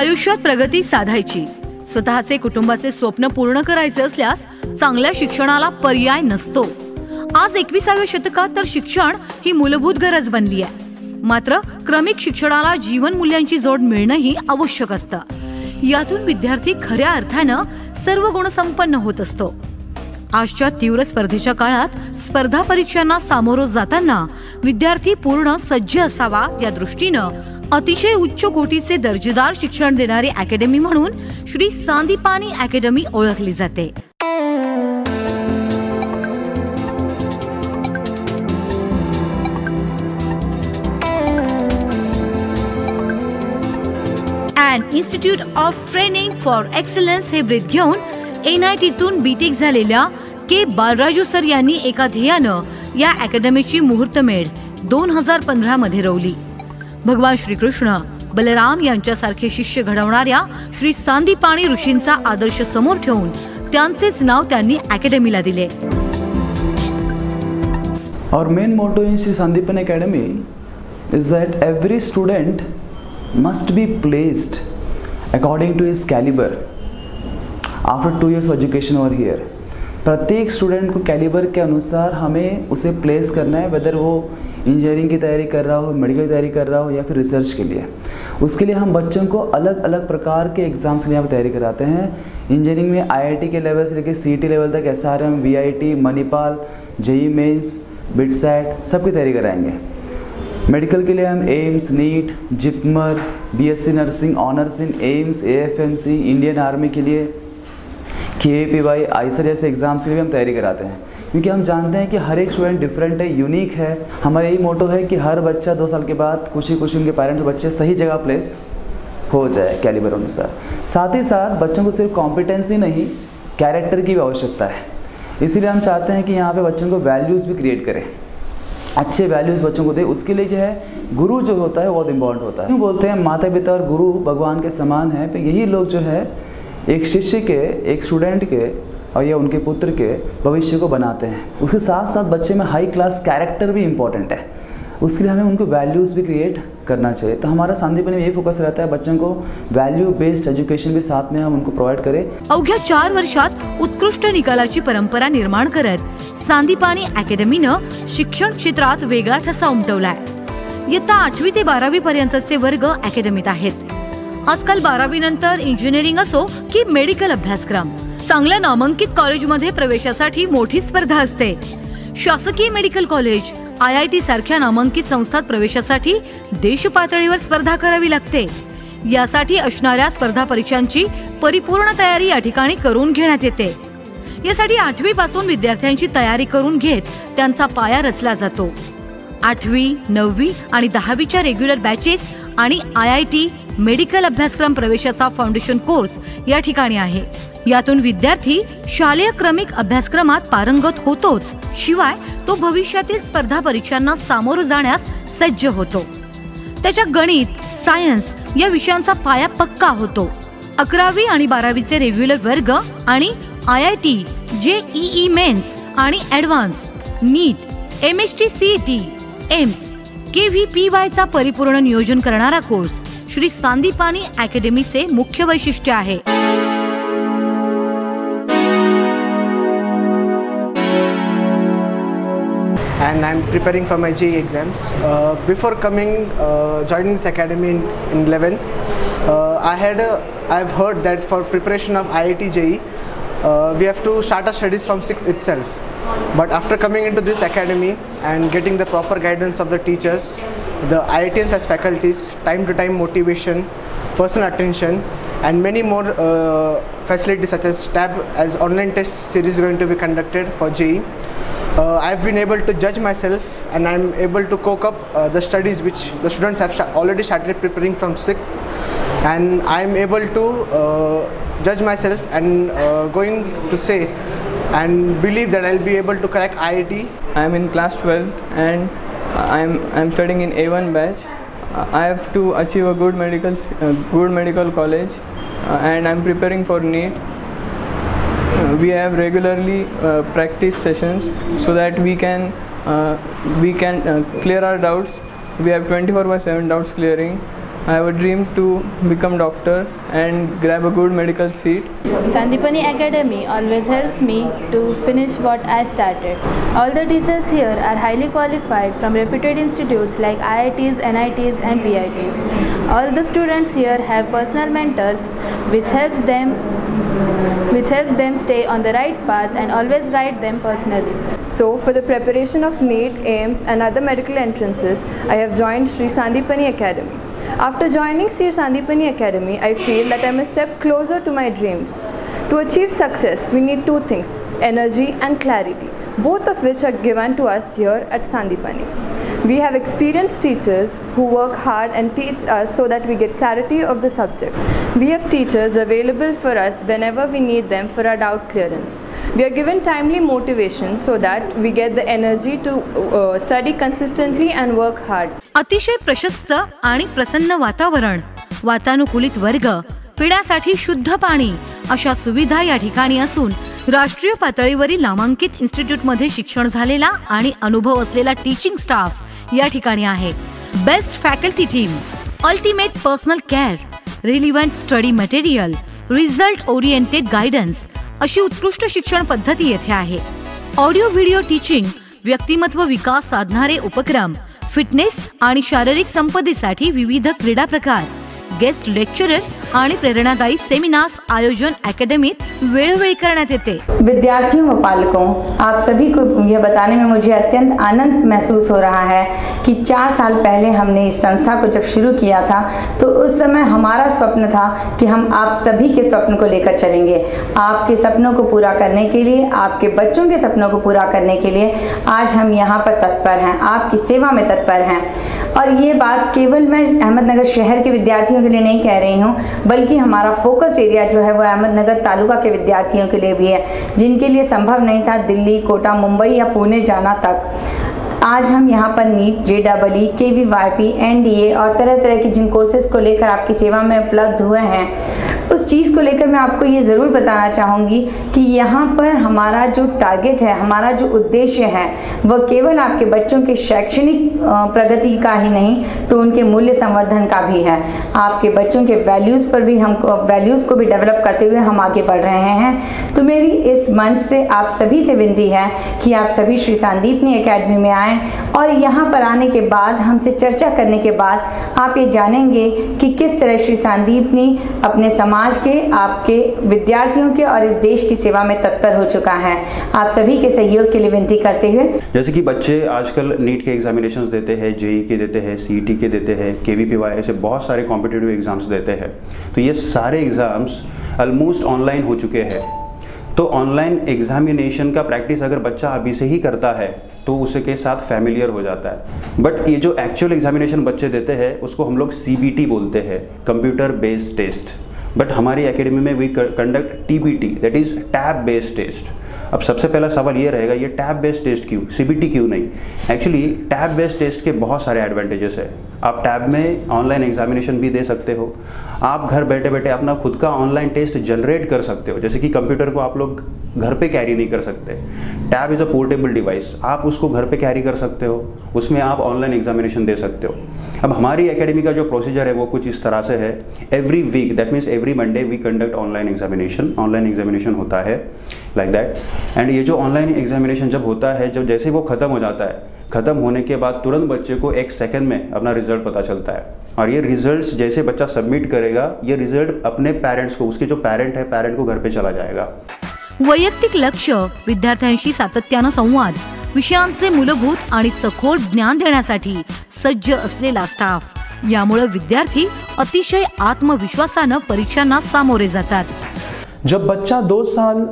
आयुष्यात प्रगती साधायची, स्वतःचे कुटुंबाचे स्वप्न पूर्ण करायचे असल्यास चांगल्या शिक्षणाला पर्याय नसतो. आज 21व्या शतकात तर शिक्षण ही मूलभूत गरज बनली आहे. मात्र क्रमिक शिक्षणाला जीवन मूल्यांची जोड मिळणंही आवश्यक असतं. यातून विद्यार्थी खऱ्या अर्थानं सर्व गुणसंपन्न होत असतो. आजच्या तीव्र स्पर्धेच्या काळात स्पर्धा परीक्षांना सामोरं जाताना विद्यार्थी पूर्ण सज्ज असावा या दृष्टीनं अतिशय उच्च कोटीचे दर्जेदार शिक्षण देणारी अकॅडमी म्हणून श्री सांदीपानी अकॅडमी ओळखली जाते. And institute of training for excellence हे ब्रीद घेऊन NITतून बीटेक झालेल्या के बालराजू सर यांनी एका ध्येयानं या अकॅडमीची मुहूर्तमेढ 2015 मध्ये रोवली. भगवान श्रीकृष्ण, बलराम यांच्यासारखे शिष्य घडवणाऱ्या श्री सांदीपानी ऋषींचा आदर्श समोर ठेवून त्यांचेच नाव त्यांनी अकॅडमीला दिले. Our main motto in Sri Sandeepani Academy is that every student must be placed according to his caliber after 2 years of education over here. प्रत्येक स्टूडेंट को कैलिबर के अनुसार हमें उसे प्लेस करना है, वेदर वो इंजीनियरिंग की तैयारी कर रहा हो, मेडिकल की तैयारी कर रहा हो या फिर रिसर्च के लिए. उसके लिए हम बच्चों को अलग अलग प्रकार के एग्ज़ाम्स के लिए यहाँ पर तैयारी कराते हैं. इंजीनियरिंग में IIT के लेवल से लेकर CET लेवल तक SRM, VIT, Manipal, JEE mains, BITSAT सबकी तैयारी कराएंगे. मेडिकल के लिए हम AIIMS, NEET, JIPMER, BSc nursing, honours in AIIMS, AFMC, Indian army के लिए KAPY, ISR जैसे एग्ज़ाम्स के लिए भी हम तैयारी कराते हैं, क्योंकि हम जानते हैं कि हर एक स्टूडेंट डिफरेंट है, यूनिक है. हमारा यही मोटो है कि हर बच्चा 2 साल के बाद कुछ उनके पेरेंट्स बच्चे सही जगह प्लेस हो जाए कैलिबर अनुसार. साथ ही साथ बच्चों को सिर्फ कॉम्पिटेंसी नहीं, कैरेक्टर की भी आवश्यकता है. इसीलिए हम चाहते हैं कि यहाँ पे बच्चों को वैल्यूज़ भी क्रिएट करें, अच्छे वैल्यूज़ बच्चों को दे. उसके लिए जो है गुरु जो होता है बहुत इंपॉर्टेंट होता है. क्यों बोलते हैं माता पिता और गुरु भगवान के समान है. तो यही लोग जो है एक शिष्य के, एक स्टूडेंट के और या उनके पुत्र के भविष्य को बनाते हैं. उसके साथ साथ बच्चे में हाई क्लास कैरेक्टर भी इम्पॉर्टेंट है. उसके लिए हमें उनको वैल्यूज़ भी क्रिएट करना चाहिए. तो हमारा सांदीपनी में यही फोकस रहता है, बच्चों को वैल्यू बेस्ड एज्युकेशन भी साथ में हम उनको प्रोवाइड करें. अवघ्या 4 वर्षात उत्कृष्ट निकालाची परंपरा निर्माण करत सांदीपानी अकॅडमीनं शिक्षण क्षेत्रात वेगळा ठसा उमटवलाय. इयत्ता 8वी ते 12वी पर्यंतचे वर्ग अकॅडमीत आहेत. आजकाल 12वी नंतर इंजिनिअरिंग असो की मेडिकल अभ्यासक्रम, चांगल्या नामांकित कॉलेजमध्ये प्रवेशासाठी मोठी स्पर्धा असते. शासकीय मेडिकल कॉलेज, IIT सारख्या नामांकित संस्थात प्रवेशासाठी देश पातळीवर स्पर्धा करावी लागते. यासाठी असणाऱ्या स्पर्धा परीक्षांची परिपूर्ण तयारी या ठिकाणी करून घेण्यात येते. यासाठी 8वी पासून विद्यार्थ्यांची तयारी करून घेत त्यांचा पाया रचला जातो. 8वी, 9वी आणि 10वीच्या रेग्युलर बॅचेस आणि IIT मेडिकल अभ्यासक्रम प्रवेशाचा फाउंडेशन कोर्स या ठिकाणी आहे. यातून विद्यार्थी शालेय क्रमिक अभ्यासक्रमात पारंगत होतोच, शिवाय तो भविष्यातील स्पर्धा परीक्षांना सामोरं जाण्यास सज्ज होतो. त्याच्या गणित, सायन्स या विषयांचा पाया पक्का होतो. 11वी आणि 12वीचे रेग्युलर वर्ग आणि IIT, JEE मेन्स आणि advance, NEET, MST CET, AIIMS, KVPY चा परिपूर्ण नियोजन करणारा कोर्स श्री सांदीपानी अकॅडमीचे मुख्य वैशिष्ट्य आहे. And I'm preparing for my JEE exams. Before joining this academy in 11th, I've heard that for preparation of IIT JEE, we have to start our studies from 6th itself. But after coming into this academy and getting the proper guidance of the teachers, the IITians as faculties, time to time motivation, personal attention, and many more facilities such as TAB as online test series going to be conducted for JEE. I've been able to judge myself and I'm able to cope up the studies which the students have already started preparing from 6th, and I'm able to judge myself and going to say and believe that I'll be able to crack IIT. I'm in class 12th and I'm studying in A1 batch. I have to achieve a good medical college and I'm preparing for NEET. We have regularly practice sessions so that we can clear our doubts. We have 24/7 doubts clearing. I have a dream to become doctor and grab a good medical seat. Sandipani Academy always helps me to finish what I started. All the teachers here are highly qualified from reputed institutes like IITs, NITs and PITs. All the students here have personal mentors which help them stay on the right path and always guide them personally. So, for the preparation of NEET, AIIMS and other medical entrances, I have joined Sri Sandipani Academy. After joining Sri Sandipani Academy, I feel that I am a step closer to my dreams. To achieve success, we need two things, energy and clarity, both of which are given to us here at Sandipani. We have experienced teachers who work hard and teach us so that we get clarity of the subject. We have teachers available for us whenever we need them for our doubt clearance. We are given timely motivation so that we get the energy to study consistently and work hard. अतिशय प्रशस्त आणि प्रसन्न वातावरण, वातानुकूलित वर्ग, पिण्यासाठी शुद्ध पाणी अशा सुविधा या ठिकाणी असून राष्ट्रीय पातळीवरील नामांकित इन्स्टिट्यूटमध्ये शिक्षण झालेला आणि अनुभव असलेला टीचिंग स्टाफ या ठिकाणी आहे. Best faculty team, ultimate personal care, relevant study material, result oriented guidance अशी उत्कृष्ट शिक्षण पद्धती येथे आहे. ऑडिओ व्हिडिओ टीचिंग, व्यक्तिमत्व विकास साधणारे उपक्रम, फिटनेस आणि शारीरिक संपदेसाठी विविध क्रीडा प्रकार, गेस्ट लेक्चरर आणि प्रेरणादायी सेमिनार्स आयोजन अकेडमीत वेळोवेळी करण्यात येते. विद्यार्थियों व पालकों, आप सभी को यह बताने में मुझे अत्यंत आनंद महसूस हो रहा है कि 4 साल पहले हमने इस संस्था को जब शुरू किया था तो उस समय हमारा स्वप्न था कि हम आप सभी के स्वप्न को लेकर चलेंगे. आपके सपनों को पूरा करने के लिए, आपके बच्चों के सपनों को पूरा करने के लिए आज हम यहाँ पर तत्पर हैं, आपकी सेवा में तत्पर हैं. और ये बात केवल मैं अहमदनगर शहर के विद्यार्थियों के लिए नहीं कह रही हूँ, बल्कि हमारा फोकस्ड एरिया जो है वो अहमदनगर तालुका के विद्यार्थियों के लिए भी है, जिनके लिए संभव नहीं था दिल्ली, कोटा, मुंबई या पुणे जाना तक. आज हम यहाँ पर नीट, JEE, KVYP, NDA और तरह तरह की जिन कोर्सेज को लेकर आपकी सेवा में उपलब्ध हुए हैं, उस चीज़ को लेकर मैं आपको ये ज़रूर बताना चाहूँगी कि यहाँ पर हमारा जो टारगेट है, हमारा जो उद्देश्य है, वह केवल आपके बच्चों के शैक्षणिक प्रगति का ही नहीं तो उनके मूल्य संवर्धन का भी है. आपके बच्चों के वैल्यूज़ पर भी वैल्यूज़ को भी डेवलप करते हुए हम आगे बढ़ रहे हैं. तो मेरी इस मंच से आप सभी से विनती है कि आप सभी श्री संदीपनी एकेडमी में आएँ और यहाँ पर आने के बाद हमसे चर्चा करने के बाद आप ये जानेंगे कि किस तरह श्री संदीपनी अपने समाज के, आपके विद्यार्थियों के और इस देश की सेवा में तत्पर हो चुका है. आप सभी के सहयोग के लिए विनती करते हुए, जैसे कि बच्चे आजकल नीट के एग्जामिनेशंस देते हैं, JEE के देते हैं, CET के देते हैं, KVPY ऐसे बहुत सारे कॉम्पिटिटिव एग्जाम्स देते हैं. तो ये सारे एग्जाम्स ऑलमोस्ट ऑनलाइन हो चुके हैं. तो ऑनलाइन एग्जामिनेशन का प्रैक्टिस अगर बच्चा अभी से ही करता है तो उसके साथ फैमिलियर हो जाता है. बट ये जो एक्चुअल एग्जामिनेशन बच्चे देते हैं उसको हम लोग CBT बोलते हैं, कंप्यूटर बेस्ड टेस्ट. बट हमारी एकेडमी में we conduct TBT, that is tab based test. अब सबसे पहला सवाल ये रहेगा, ये टैब बेस्ड टेस्ट क्यों, CBT क्यों नहीं? एक्चुअली टैब बेस्ड टेस्ट के बहुत सारे एडवांटेजेस है. आप टैब में ऑनलाइन एग्जामिनेशन भी दे सकते हो, आप घर बैठे बैठे अपना खुद का ऑनलाइन टेस्ट जनरेट कर सकते हो. जैसे कि कंप्यूटर को आप लोग घर पे कैरी नहीं कर सकते, tab is a portable device, आप उसको घर पे कैरी कर सकते हो, उसमें आप ऑनलाइन एग्जामिनेशन दे सकते हो. अब हमारी एकेडमी का जो प्रोसीजर है वो कुछ इस तरह से है. Every week, that means every Monday we conduct online examination होता है लाइक दैट. एंड ये जो ऑनलाइन एग्जामिनेशन जब होता है, जब जैसे वो ख़त्म हो जाता है, ख़त्म होने के बाद तुरंत बच्चे को 1 सेकंड में अपना रिजल्ट पता चलता है. और ये रिजल्ट्स जैसे बच्चा सबमिट करेगा, ये रिजल्ट अपने पेरेंट्स को, उसके जो पेरेंट को घर पे चला जाएगा. वैयक्तिक लक्ष, विद्यार्थ्यांशी सातत्यानं संवाद, विषयांचे मूलभूत आणि सखोल ज्ञान देण्यासाठी सज्ज असलेला स्टाफ, यामुळे विद्यार्थी अतिशय आत्मविश्वासानं परीक्षांना सामोरे जातात. जब बच्चा 2 साल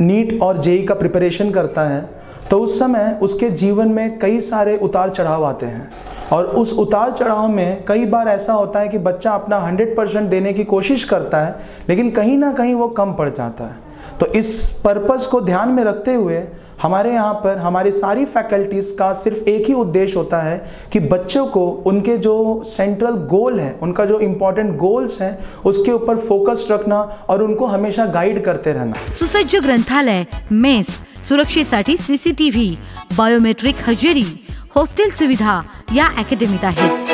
नीट और JEE का प्रिपरेशन करता है तो उस समय उसके जीवन में कई सारे उतार चढ़ाव आते हैं और उस उतार चढ़ाव में कई बार ऐसा होता है कि बच्चा अपना 100% देने की कोशिश करता है लेकिन कहीं ना कहीं वो कम पड़ जाता है. तो इस पर्पस को ध्यान में रखते हुए हमारे यहाँ पर हमारी सारी फैकल्टीज़ का सिर्फ एक ही उद्देश्य होता है कि बच्चों को उनके जो सेंट्रल गोल है, उनका जो इम्पोर्टेंट गोल्स हैं, उसके ऊपर फोकस रखना और उनको हमेशा गाइड करते रहना. सुसज्ज ग्रंथालय, मेस, सुरक्षेसाठी CCTV, बायोमेट्रिक हजेरी, हॉस्टेल सुविधा या अकॅडमीत आहेत.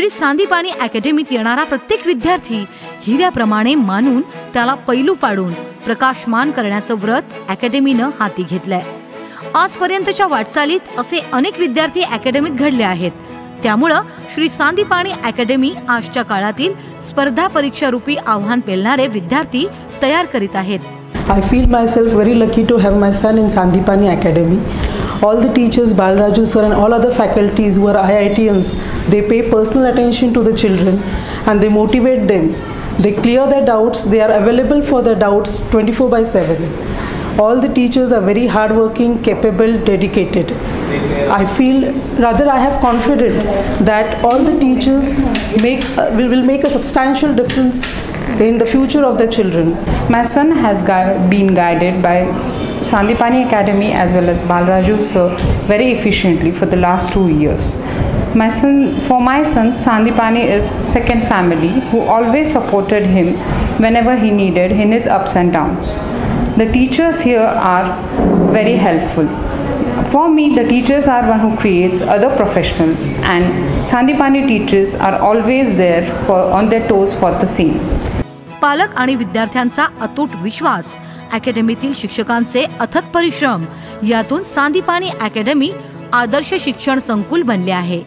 श्री सांदीपानी अकॅडमीत येणारा प्रत्येक विद्यार्थी हिऱ्याप्रमाणे मानून त्याला पैलू पाडून प्रकाशमान करण्याचं व्रत अकॅडमीनं हाती घेतलंय। आजपर्यंतच्या वाटचालीत असे अनेक विद्यार्थी अकॅडमीत घडले आहेत। त्यामुळं श्री सांदीपानी अकॅडमी आजच्या काळातील स्पर्धा परीक्षा रूपी आव्हान पेलणारे विद्यार्थी तयार करीत आहेत। I feel myself very lucky to have my son in Sandipani Academy. All the teachers, Balraju sir and all other faculties who are IITians, they pay personal attention to the children and they motivate them. They clear their doubts, they are available for their doubts 24/7. All the teachers are very hardworking, capable, dedicated. I feel, rather I have confidence that all the teachers will make a substantial difference in the future of the children. My son has been guided by Sandipani Academy as well as Balraju sir very efficiently for the last 2 years. For my son, Sandipani is second family who always supported him whenever he needed in his ups and downs. The teachers here are very helpful. For me, the teachers are one who creates other professionals, and Sandipani teachers are always there on their toes for the same. पालक आणि विद्यार्थ्यांचा अतूट विश्वास, अकॅडमीतील शिक्षकांचे अथक परिश्रम यातून सांदीपानी academy आदर्श शिक्षण संकुल बनले आहे।